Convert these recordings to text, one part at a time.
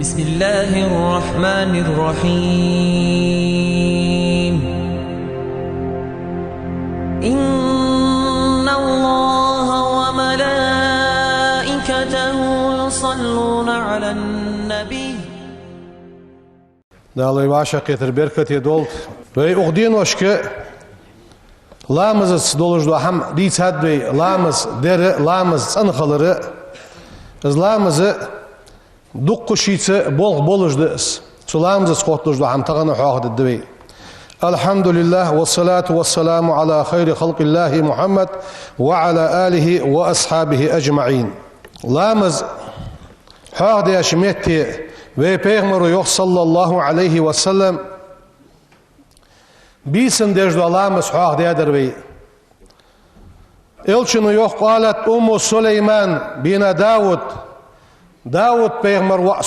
بسم الله الرحمن الرحيم. إن الله وملائكته يصلون على النبي. Dalai vaša ketër berkat je dolt. Ve uhdin oshke lamız dolujdu ham diç hadbey lamız dere lamız anxaları lamızı duqquşice bolujdu. Sulamızı skotujdu ham tağını haqdı debey. Elhamdülillah ve salatu ve selamu ala hayri halqillahi Muhammed ve ala alihi ve ashabihi ecma'in. Lamız haqdı yaşmetti ve Peygamber yok sallallahu aleyhi ve sellem bisin dejdu Allah'ımız haqdı yadır. Elçinu yok qalat Ummu Süleyman bina Davud. Davud Peygamber ve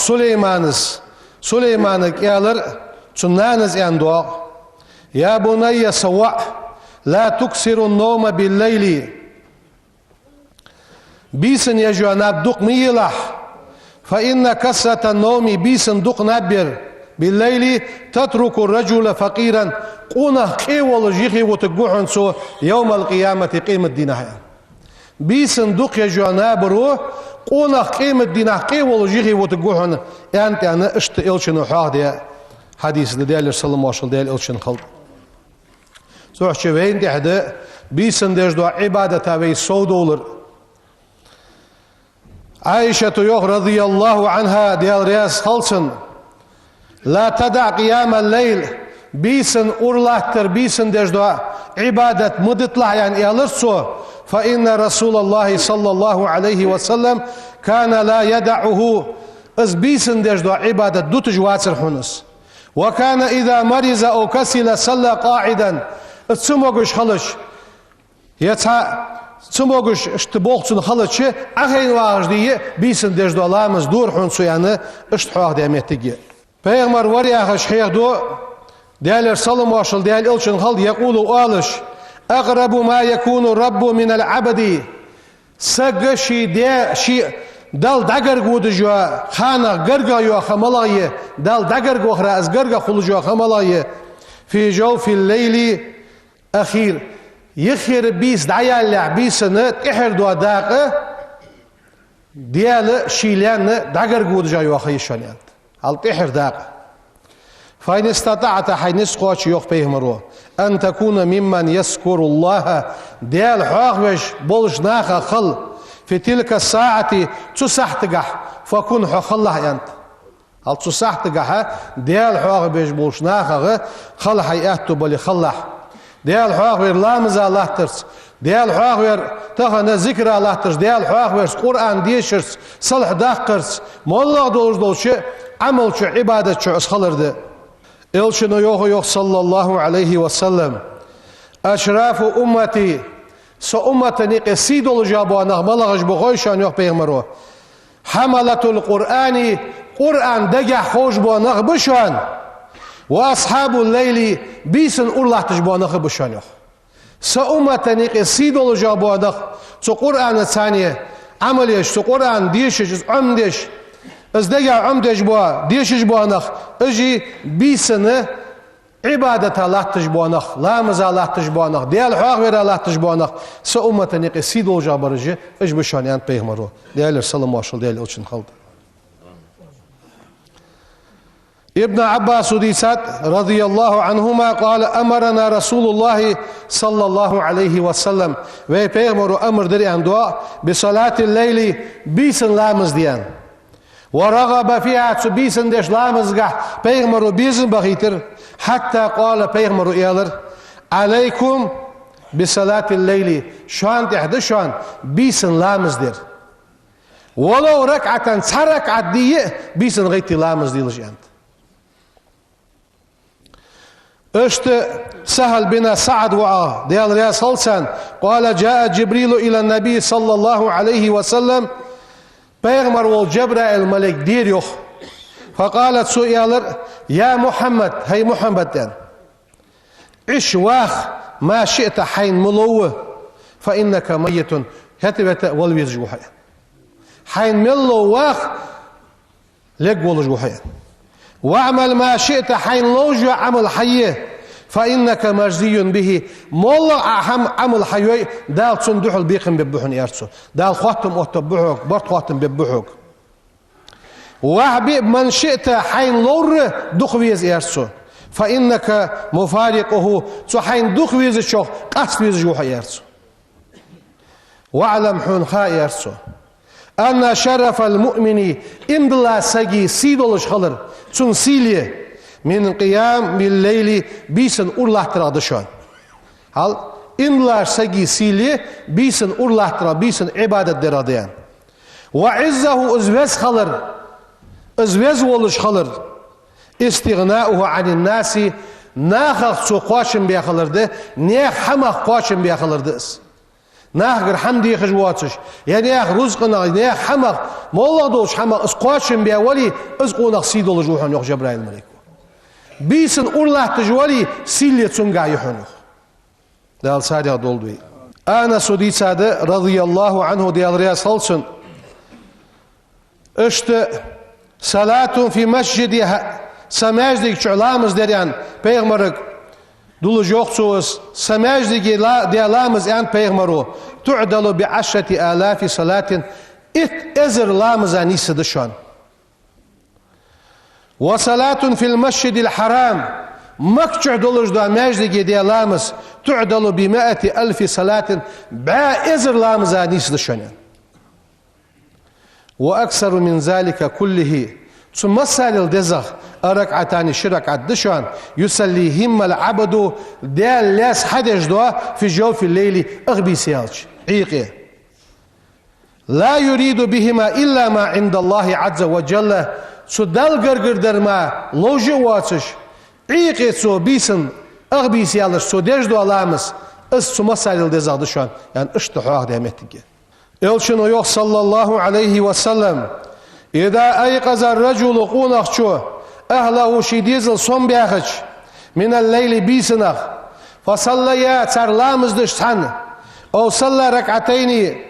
Süleyman'ı gelir çunnanız endoğ. Ya bunayya savva la tuksirun noma bil leyli. Bisin yeju nabduk miyilah. فإن كسرة النوم بيسن دق نبر بالليل تترك الرجل فقيرا قونا قيول جيخي وتقوحن سو يوم القيامة قيمة دينها بيسن دق يجو نابرو قونا قيمة دينها قيول جيخي وتقوحن أنت أنا اشت إلشن وحاق دي حديث ديال السلام واشل ديال إلشن خلق سوح شوين دي حدا بيسن ديجدو عبادة وي سودولر عائشة يوخ رضي الله عنها ديال رياس خلصن لا تدع قيام الليل بيسن أورلاتر بيسن دجدوا عبادة مدطلع يعني يالرسو فإن رسول الله صلى الله عليه وسلم كان لا يدعه از بيسن دجدوا عبادة دوتج واتر حنس وكان إذا مرض أو كسل صلى قاعدا اتسموغش خلش يتسا Çumoguş işte bolçun halıçı aheyn vağızdiyi bisin dejdu Allah'ımız dur hunsu yani işte haq demettigi. Peygamber var ya şeyhdu değerler salım başıl değerli ilçin hal yekulu alış aqrabu ma yakunu rabbu min al abdi sagshi de şi dal dagar guduju khana garga yo khamalayı dal dagar gohra az garga khuluju khamalayı fi jawfil leyli akhir يخير بيس دعيالع بيسنة تحر دوا داقة ديال شيلان داقر قود جايو أخي الشانيان هل تحر داقة فإن استطعت حين نسقوش يوخ بيهمرو أن تكون ممن يذكر الله ديال حاقوش بولش ناخا خل في تلك الساعة تسحتقح فكن حخلح أنت هل تسحتقح ديال حاقوش بولش ناخا خل حياتو بولي خلح ديال حاغوير لامز الله ترس ديال حاغوير تخنا ذكر الله ترس ديال حاغوير قرآن ديشرس صلح داقرس مولا دولش عمل شو عبادة شو اسخلرد إلشنو يوخ صلى الله عليه وسلم أشراف أمتي سو أمتني قسيد الجابو نغملغش بغيشان يوخ بيغمرو حملة القرآن قرآن دقع خوش بو نغبشان وأصحاب الليل بيسن الله تجبوانخ بشانيخ سأمتني قصيد الجابوانخ سو قرآن الثانية عمليش سو قرآن ديشش عمدش ازدقع عمدش بوا ديشش بوانخ اجي بيسن عبادة الله تجبوانخ لامز الله تجبوانخ ديال حاغير الله تجبوانخ سأمتني قصيد الجابرجي اج بشانيان بيغمرو ديال السلام واشل ديال الوشن خلد ابن عباس ديسات رضي الله عنهما قال أمرنا رسول الله صلى الله عليه وسلم ويبيغمر أمر دريان دعاء بصلاة الليل بيسن لامز ديان ورغب فيها بيسن ديش لامز قح بيغمر بيسن بغيتر حتى قال بيغمر إيالر عليكم بصلاة الليل شان تحدشان بيسن لامز دير ولو ركعة سركعة دي بيسن غيتي لامز دي لجانت اشت سهل بنا سعد وعاه ديال رياس خلصان قال جاء جبريل إلى النبي صلى الله عليه وسلم بيغمر والجبرائيل الملك دير يخ فقالت سؤالر يا محمد هي محمد دان عش واخ ما شئت حين ملوه فإنك ميت هتبت والويز جوحي حين ملو واخ لك ولج وحيا واعمل ما شئت حين لوجع عمل حيه فإنك مجزي به مولا عمل حيوي دال صندوح البيقم ببحن يرسو دال خواتم وتبحوك برد خواتم ببحوك وعبي من شئت حين لور دخويز يرسو فإنك مفارقه سو حين دخويز شوخ قصويز جوح يرسو واعلم حون خا يرسو أن شرف المؤمن إن بلا سجي سيدولش خلر سن سيليه من قيام بالليل بيسن الله ترى دشان هل إن لا سجي سيليه بيسن الله ترى بيسن عبادة دراديان وعزه أزوز خلر أزوز ولش خلر استغناؤه عن الناس ناخذ سو قاشم بيا خلر ده نيخ حمخ قاشم بيا خلر دس ناخر حمدي خجواتش يعني اخ رزقنا نيخ حمخ مولا دوش حمخ اس قاشم بيا ولي اس قونخ سيدول جوحان يوخ جبرائيل الملك بيسن الله تجولي سيلي تسنقع يحنوخ دال سادة دولدوي أنا سودي سادة رضي الله عنه ديال رياس هلسن اشت صلاة في مسجد سماجدك شعلامز دريان بيغمرك دول جوخصوس سماجدك ديالامز يعني بيغمرو تعدل ب10,000 صلاة ازر لامزاني سدشان وصلاة في المسجد الحرام مكتع دولج دا ماجدك ديالامز تعدل ب100,000 صلاة ازر لامزاني سدشان وأكثر من ذلك كله ثم سال الدزغ ركعتان شركعة دشان يسليهم العبد ديال لاس حدش دوا في جوف الليل أغبي سيالج عيقه لا يريد بهما إلا ما عند الله عز وجل سدال غرغر درما لوجي واتش عيقه سو بيسن أغبي سيالج سو ديش دوا لامس ثم سال الدزغ دشان يعني اشتحوه دهمتك Elçin yok sallallahu aleyhi ve sellem İda ayqaza raculu qunaqçu ahlahu şidizil son biyaxıç minel leyli bisinaq fasallaya çarlamızdı ştan o salla rak'atayni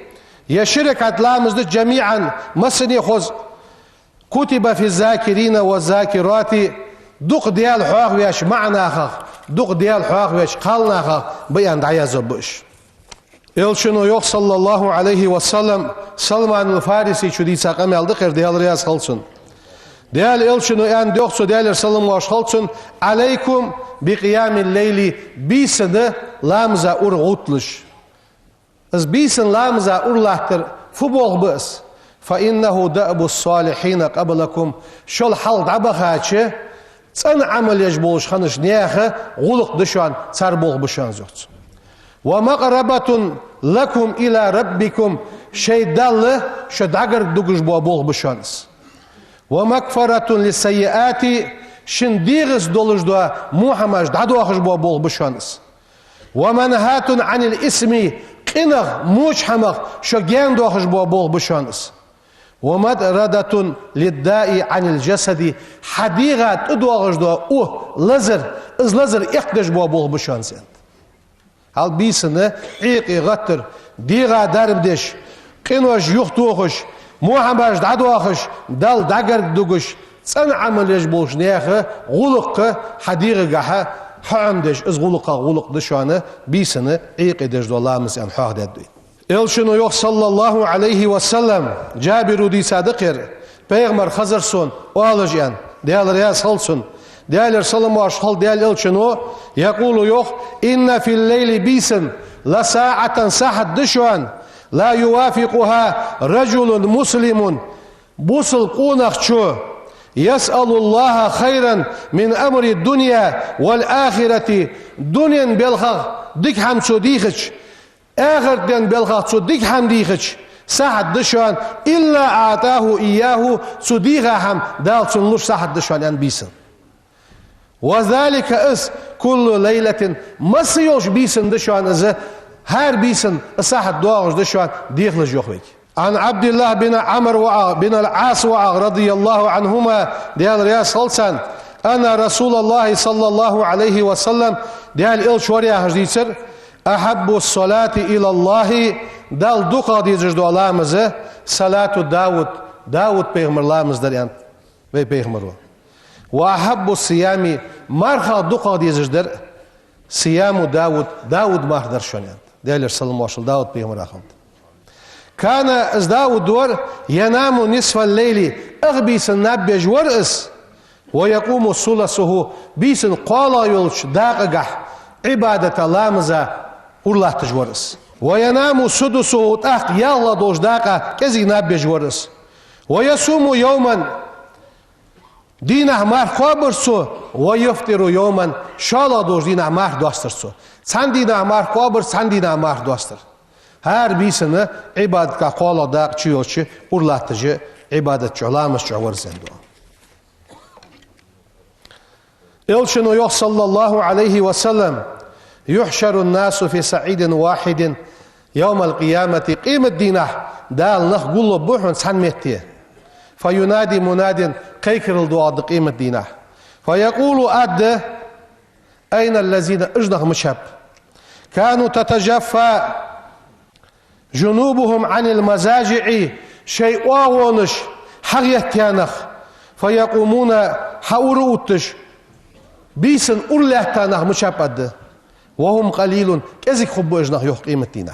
yeşirikat lamızdı cemi'an masni khoz kutiba fi zakirina ve zakirati duq diyal huaq veş ma'naxaq duq diyal huaq veş qalnaxaq bayan dayazo buş Elçin yok sallallahu aleyhi ve sellem Salman-ı Farisi çudisa qameldi qir diyal riyaz qalsın. Diyal elçin en diyoqsu diyal sallallahu qalsın aleykum bi qiyamil leyli bisini lamza urgutluş. Az bisin lamza urlahtır fubol bas. Fa innehu da'bus salihin qablakum şol hal dabaxaçı san amal yajboluş xanış niyaxı guluq dışan sarbol buşan zoqt. ومقربة لكم إلى ربكم شيء دل شدعر دقش بوابوغ بشانس ومغفرة للسيئات شنديغس دولش دوا محمد دعوخش بوابوغ بشانس ومنهات عن الاسم قنغ موش حمغ شجان دوخش بوابوغ بشانس ومدردة للداء عن الجسد حديغات ادوغش دوا لزر از لزر اقدش بوابوغ بشانس Al bisini iqi gattır, diğa darbdeş, qinoş yuxtuğuş, muhammad daduağış, dal dagar duguş, san amelej bolş neyaxı, guluqqı hadiği gaha, hamdeş, iz guluqqa guluq dışanı bisini iqi deş dolamız yan haq dedi. Elçinu yok sallallahu aleyhi ve sellem, Cabiru di sadıqir, Peygamber Hazırsun, o alıcan, diyalar ya salsun, Değerler salamu aşhal değerli elçinu yakulu yok inne fil leyli bisin la sa'atan sahat dışuan la yuvafikuha raculun muslimun busul qunaqçu yes'alullaha hayran min emri dünya vel ahireti dünyen belxaq dik hamçu dixiç ahirden belxaq çu dik ham dixiç sahat dışuan illa atahu iyyahu çu dixa ham dal çunluş sahat dışuan en bisin وذلك اس كل ليلة مسيوش بيسن دشوان از هر بيسن صاحت دواغش دشوان ديخلج يخبك عن عبد الله بن عمرو بن العاص رضي الله عنهما ديال رياس خلصان أنا رسول الله صلى الله عليه وسلم ديال إل شوريا هجديتر أحب الصلاة إلى الله دال دوقا ديجر دو الله مزه صلاة داود بيغمر الله مزدريان ve peygamber o. Ve ahabbu siyami marha duqa diyecekler. Siyamu Davud mahdar şönen. Değerler sallallahu aleyhi ve sellem Davud peygamber ahmet. Kana az Davud dor yanamu nisfal leyli agbisin nabbe jwar is ve yakumu sulasuhu bisin qala yolç daqagah ibadet Allah'ımıza urlahtı jwar is. Ve yanamu sudusuhu taq yalla doş daqa kezi nabbe jwar is. Ve yasumu yawman dinah mar qabırsu ve yuftiru yawman şala doş dinah mar dostırsu. San dinah mar qabır san dinah mar dostır. Her birisini ibadetka qala daq çiyoçi urlatıcı ibadet Allah'ımız çavar zendo. Elçinu yok sallallahu aleyhi ve sellem yuhşarun nasu fi sa'idin vahidin yevmel kıyameti qiymet dinah dal nah gullu buhun sanmetti. Fayunadi munadin kaykırıl duadı qiymet dinah. Fayekulu adde eynellezine ıjdah mışab. Kanu tetecaffa جنوبهم عن المزاجع شيء واغونش حغيت كانخ فيقومون حوروتش بيسن أرله تانخ مشابد وهم قليل كذك خبو اجنخ يوح قيمتنا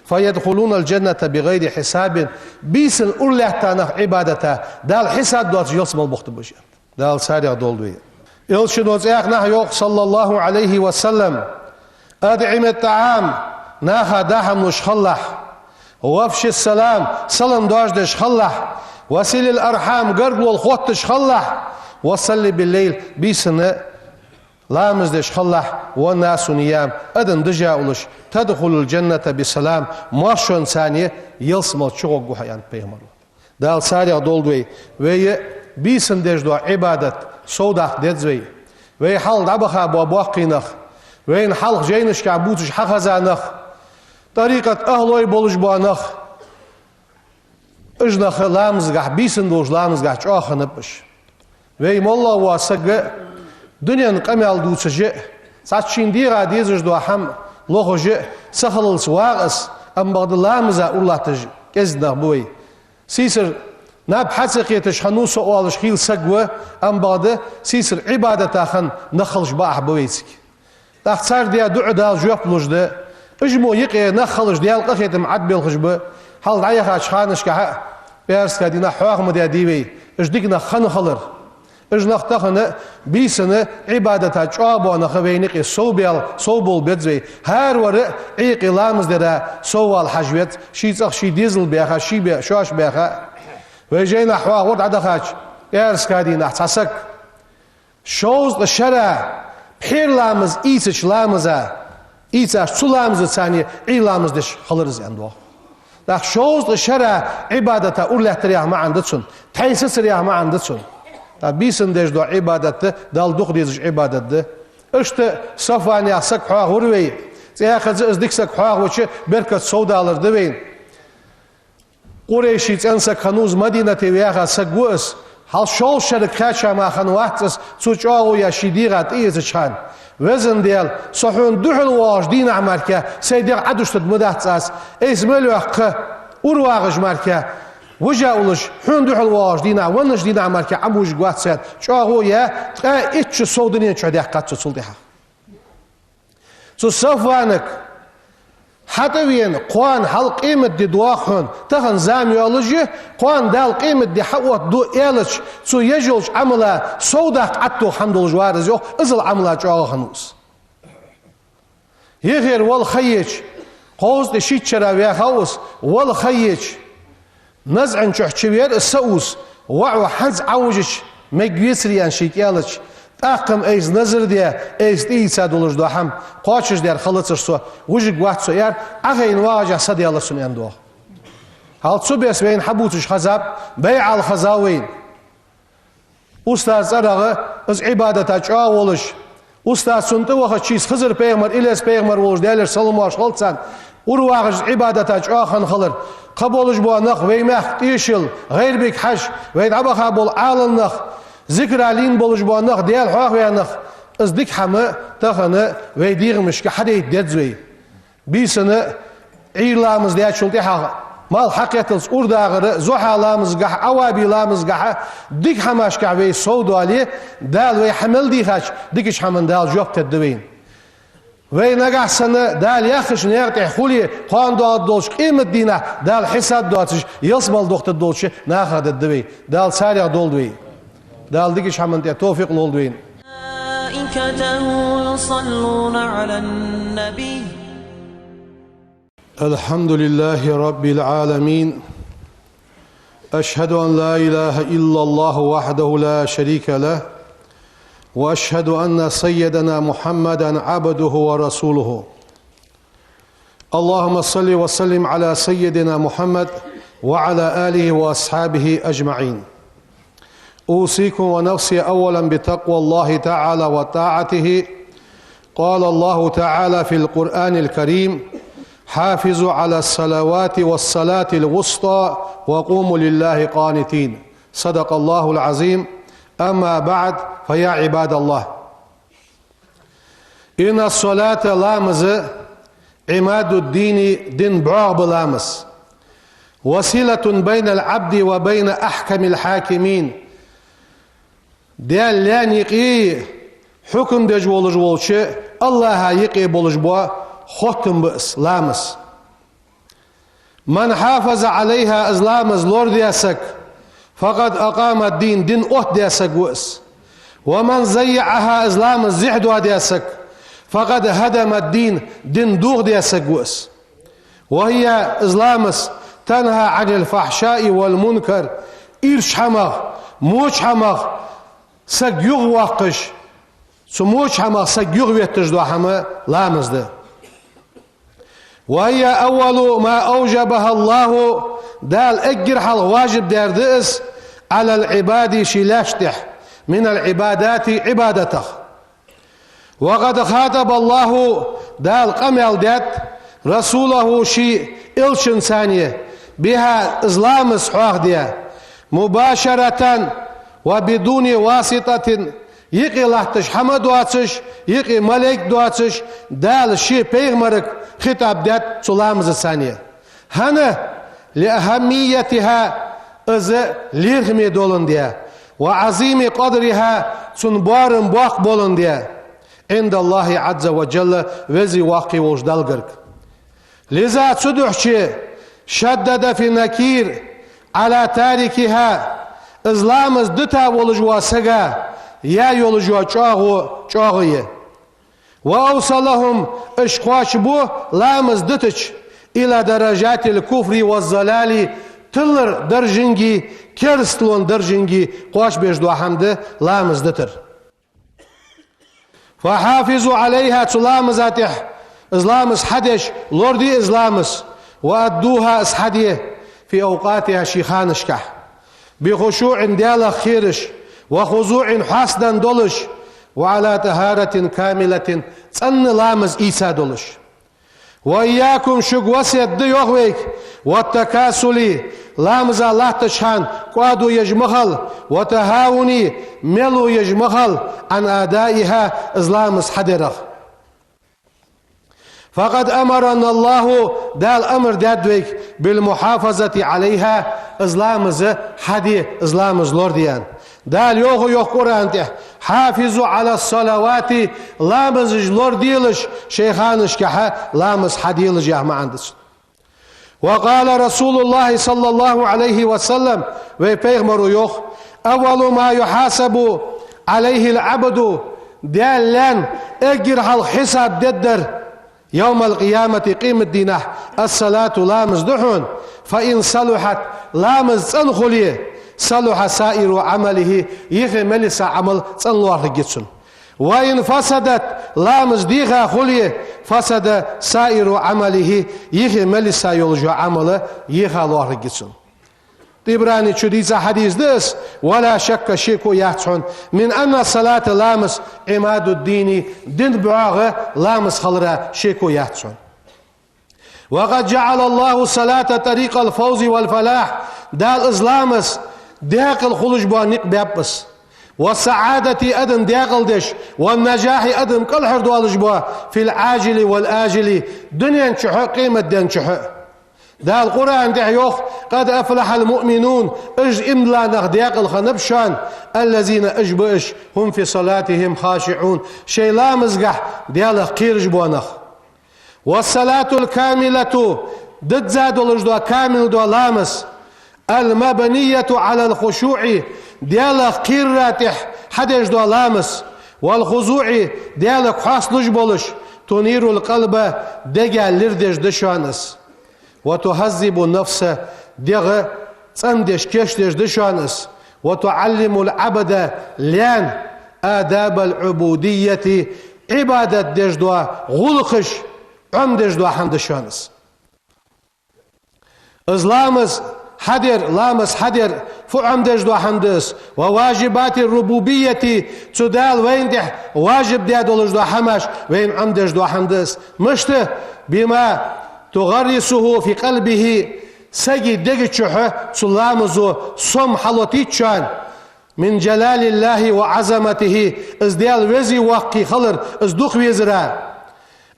فيدخلون الجنة بغير حساب بيسن أرله تانخ عبادتا دال حساب دوات يلسم البخت بجان دال سارع دولوية يلشنوز اخنخ يوح صلى الله عليه وسلم أدعم الطعام ناخا داهم نشخلح وافش السلام سلام داجدش خلح وسيل الأرحام قرب والخوتش خلح وصلي بالليل بيسنة لامزدش خلح والناس نيام أدن دجاولش تدخل الجنة بسلام مارشون ثانية يلسمل شغوق وحيان بيغمر دال سارع دولدوي وي بيسن دجدو عبادة صوداق دزوي وي حال دبخا بوابوقينخ وين حلق جينش كعبوتش حخزانخ طريقة أهلوي بولش بانخ اجنخ لامزگاه بيسن دوش لامزگاه چاخ نبش وي مولا واسق دنيا نقمي دوسج ساتشين ديغا ديزج دو هم لوخج سخلل سواغس ام بعد لامزا اولاتج كزنخ بوي سيسر ناب حسقيتش حنوس اولش خيل سقوه ام بعد سيسر عبادة خن نخلش باح بويسك تاخسار ديا دعو دال جواب لوجده اجمو يقي نخلش ديال قخيت معد بالخشب حال دعيخا شخانش كها بيرس كدينا حواغ مديا ديوي اجدقنا خن خلر اجنخ تخن بيسن عبادتا جوابو نخوينيقي صوبول بيتزوي هر ورق عيقي لامز ديرا صوال حجويت شيتخ شي ديزل بيخا شي بي شوش بيخا ويجينا حواغ ورد عدخاش بيرس كدينا تحسك شوز الشرع بحير لامز ايتش لامزا ايتش سلامز ثاني اي لامز دش خلرز اندو داخ شوز الشرع عبادته اولى تريح ما عندتسن تحيسس ريح ما عندتسن دا بيسن دش دو عبادته دال دوخ ديز عبادته اشت صفاني اسك حوا غروي زياخز ازدكسك حوا وچ بركت سودالر دوين قريشي تنسك خنوز مدينه وياخا سغوس هل شول شرك خاشا ما خنواتس سوچاو يا شيديغات ايزچان وزن ديال صحون دحل واش دين عمركه سيدي عدوشت مداتس اسمل وق ورواغج مركه وجاولش حون دحل واش دين ونش دين عمركه عموج غواتسات چاغو يا اتش سودنين چديق قات سولديها سو صفوانك حتى وين قوان حل قيمة دي دواخن تخن زامي يولجي قوان دال قيمة دي حوات دو إيلش سو يجولش عملا سوداق عطو حمد الجوارز يو ازل عملا جاغ خنوس يغير والخيج قوز دي شيت شراويا خوس والخيج نزعن شحشوير السوس وعو حز عوجش مجيسريان شيك يالش تاقم ايز نظر ديا ايز تيسا دولش دو هم قوشش ديار خلطش سو وجه قوات سو يار اغين واجه صدي الله سن يندوه هل سو بيس بين حبوتش خزاب بيع الخزاوين استاذ ارغه از عبادتا چاولش استاذ سنت وخ چیز خزر پیغمبر الیاس پیغمبر ولش ديالر سلمواش خلصان ورواغش عبادتا چاخن خلر قبولش بو نخ ويمخ تيشل غير بك حش ويدعبخ بول عالنخ ذكر علين بولش بانخ ديال حواغ ويانخ از ديك حما تخنا ويديغ مش كحدا يدزوي بيسنه عيلامز ديال شلتي حاغ mal hakiyatils urdağırı, zuhalamız gah, avabilamız gah, dik hamaş gah ve soğudali, dal ve hamil dihaç, dikiş hamın dal yok teddeveyin. Ve nagahsana dal yakış neyagti huli, qan doğa dolş, qimet dina, dal hisab doğatış, yılsmal doktor dolşu, nahad eddeveyin. Dal sariya dolduveyin. دال ديكش حمد توفيق لولدوين ملائكته يصلون على النبي. الحمد لله رب العالمين. أشهد أن لا إله إلا الله وحده لا شريك له، وأشهد أن سيدنا محمدا عبده ورسوله. اللهم صل وسلم على سيدنا محمد وعلى آله وأصحابه أجمعين. أوصيكم ونفسي أولا بتقوى الله تعالى وطاعته. قال الله تعالى في القرآن الكريم: حافظوا على الصلوات والصلاة الوسطى وقوموا لله قانتين. صدق الله العظيم. أما بعد فيا عباد الله، إن الصلاة لامز عماد الدين، دين بعض لامز، وسيلة بين العبد وبين أحكم الحاكمين. ديال لان يقي حكم دج ولج ولشي الله يقي بولج بوا ختم بإسلامس. من حافظ عليها إسلامس لور دياسك فقد أقام الدين، دين أوت دياسك وإس. ومن زيعها إسلامس زحدوا دياسك فقد هدم الدين، دين دوغ دياسك وإس. وهي إسلامس تنهى عن الفحشاء والمنكر، إيرش حمغ موش حمغ سجيغ واقش سموش حما سجيغ ويتجدو حما لامزده. وهي أول ما أوجبها الله، دال أجرح الواجب داردئس على العباد شلاشتح من العبادات عبادته. وقد خاطب الله دال قمل دات رسوله شي إلشن ثانية بها إسلام صحاح ديا مباشرة وبدون واسطة. يقي لحتش حمد واتش، يقي ملك دواتش، دال شي بيغمرك خطاب دات سلامز الثانية. هنا لأهميتها إز ليرغمي دولن ديا، وعظيم قدرها تنبارن باق بولن ديا عند الله عز وجل وزي واقي وجدالغرك. لذا تدحشي شدد في نكير على تاركها. إسلامز دتا ولجوا سجا يا يولجوا چاغوية. وأوصلهم إشقاش بو لامز دتش إلى درجات الكفر والضلال، تلر درجنجي كرستلون درجنجي قاش بيجدوا حمد لامز دتر. فحافظوا عليها تلامزاتح إسلامز حدش لوردي إسلامز، وأدوها إسحديه في أوقاتها شيخانشكح بخشوع ديالا خيرش وخضوع حسدا دولش، وعلى طهارة كاملة تن لامز إيسا دولش. وإياكم شقوسية ديوغويك والتكاسلي لامز الله تشهان قادو يجمخل وتهاوني ملو يجمخل عن آدائها إسلامز حدرخ. فقد أمرنا الله دال أمر دادويك بالمحافظة عليها إسلامز حدي إسلامز لورديان. دال يوغو يوغ قرآن حافظوا على الصلوات لامز لورديلش شيخانش كحا لامز حديلش يا معندس. وقال رسول الله صلى الله عليه وسلم ويبيغمرو يوغ: أول ما يحاسب عليه العبد دال لان اجرح الحساب ددر يوم القيامة قيمة دينه الصلاة لامز دحون، فإن صلحت لامز تنخليه صلح سائر عمله، يخي ملسا عمل تنلوار جتسن. وإن فسدت لامز ديغا خليه فسد سائر عمله، يخي ملسا يلجو عمله يخا لوار جتسن. طبراني شديد حديث دس: ولا شك شيكو يحتحن من أن الصلاة لامس عماد الدين، دين بعاغة لامس خلرا شيكو يحتحن. وقد جعل الله الصلاة طريق الفوز والفلاح، دال إسلامس داق الخلج بانيق بابس، والسعادة أدم داقل دش، والنجاح أدم كل حردوالج بوا في العاجل والآجل، دنيا نشحق قيمة دين شحق. دا القرآن ده يوخ قد أفلح المؤمنون اج املا نغديق الخنبشان الذين اجبئش هم في صلاتهم خاشعون شي لا مزقح ديال قيرج بونخ والصلاة الكاملة ضد زاد الجدوى كامل دو لامس المبنية على الخشوع ديال قيراتح حدش دو لامس والخضوع ديال قاس لجبولش تنير القلب دجا لردش دشانس وتهذب النفس دغ صندش كشتش دشانس وتعلم العبد لان آداب العبودية عبادة دجدوا غلقش دجدوا حمدشانس إسلامس حدر لامس حدر فعم دجدوا حمدس وواجبات الربوبية تدال وين ده واجب ده دولجدوا حمش وين عم دجدوا حمدس مشته بما تغرسه في قلبه سجي دجتشه سلامزو صم حلوتيتشان من جلال الله وعظمته ازديال وزي وقي خلر ازدوخ وزرا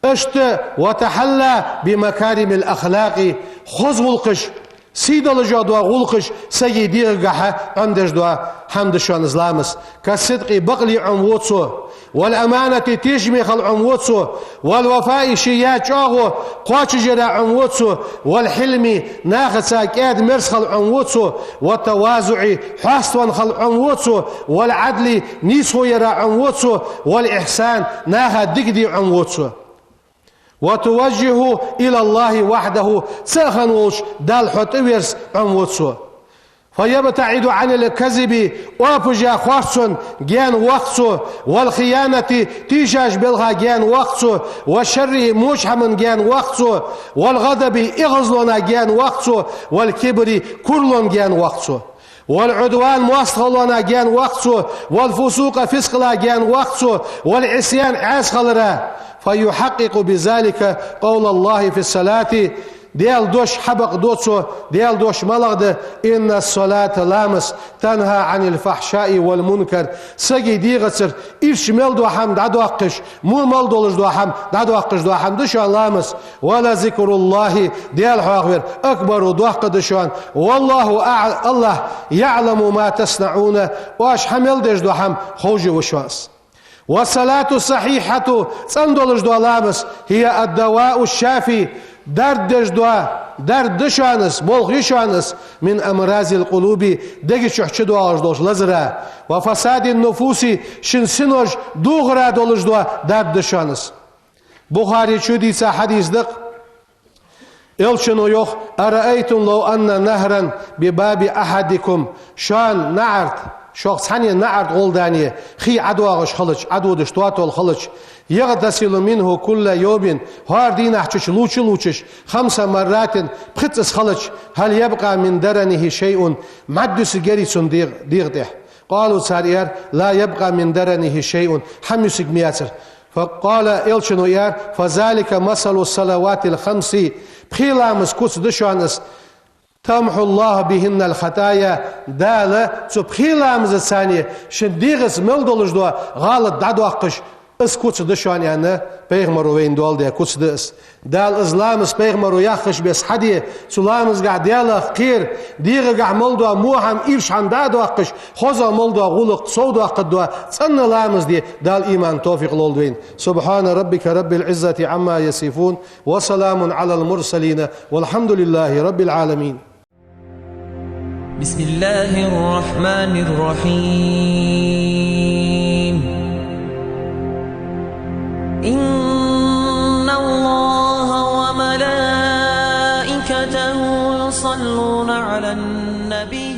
اشت وتحلى بمكارم الأخلاق خذ والقش سيد الجدوى غلقش سيدي الجحا عندش دوا حمد شان إسلامس كالصدق بقلي عموتسو والأمانة تشمخ العموتسو والوفاء شيات شاغو قواتش جرا عموتسو والحلم ناخذ ساكاد مرسخ العموتسو والتوازع حاستوان خل عموتسو والعدل نيسو يرا عموتسو والإحسان ناخذ دقدي عموتسو وتوجه إلى الله وحده ساخنوش دال حتويرس عموتسو فيبتعد عن الكذب وافجا خاصن جان وقتسو والخيانة تيشاش بلغا جان وقتسو والشر مشحم جان وقتسو والغضب إغزلنا جان وقتسو والكبر كرلن جان وقتسو والعدوان موسخلنا جان وقتسو والفسوق فسقلا جان وقتسو والعصيان عاسخلرا فيحقق بذلك قول الله في الصلاة ديال دوش حبق دوتسو ديال دوش ملغد إن الصلاة لامس تنهى عن الفحشاء والمنكر سجي ديغتسر إيش مل دو حمد عدو أقش مو مل دولش دو حمد عدو أقش دو حمد دشان لامس ولا ذكر الله ديال حاغير أكبر دو أقش دشان والله الله يعلم ما تصنعون واش حمل دش دو حمد خوجي وشواس والصلاة الصحيحة صندولش دو لامس هي الدواء الشافي دردش دوا دردشانس بولغيشانس من أمراض القلوب دقي شحش دوا أجدوش لزرا وفساد النفوس شنسنوش دوغرا دولش دوا دردشانس بخاري شديس حديث دق إلشنو يوخ أرأيتم لو أن نهرا بباب أحدكم شان نعرت شخص حني نعرت غولدانية خي عدواغش خلش عدو دشتواتو الخلش يغتسل منه كل يوم هار دين احتش لوچش 5 مرات بختص خلش هل يبقى من درنه شيء مدس جريسون ديغده قالوا سارير لا يبقى من درنه شيء حمسك مياتر فقال إلشنو يار فذلك مثل الصلوات الخمس بخيلامس كوس دشانس تمحو الله بهن الخطايا دالة تبخيلامز الثانية شنديغس ملدولش دوا غالط دادو اقش اس كوتس دشان يعني بيغمرو وين دول دي كوتس دس دال ازلامس بيغمرو يخش بس حدي سلامز قاعد يلا خير ديغ قاعد ملدو موهم إيرش عن دادو اقش خوزا ملدو غلق صودو اقدوا صن لامز دي دال ايمان توفيق لولدوين سبحان ربك رب العزة عما يصفون وسلام على المرسلين والحمد لله رب العالمين. بسم الله الرحمن الرحيم. إن الله وملائكته يصلون على النبي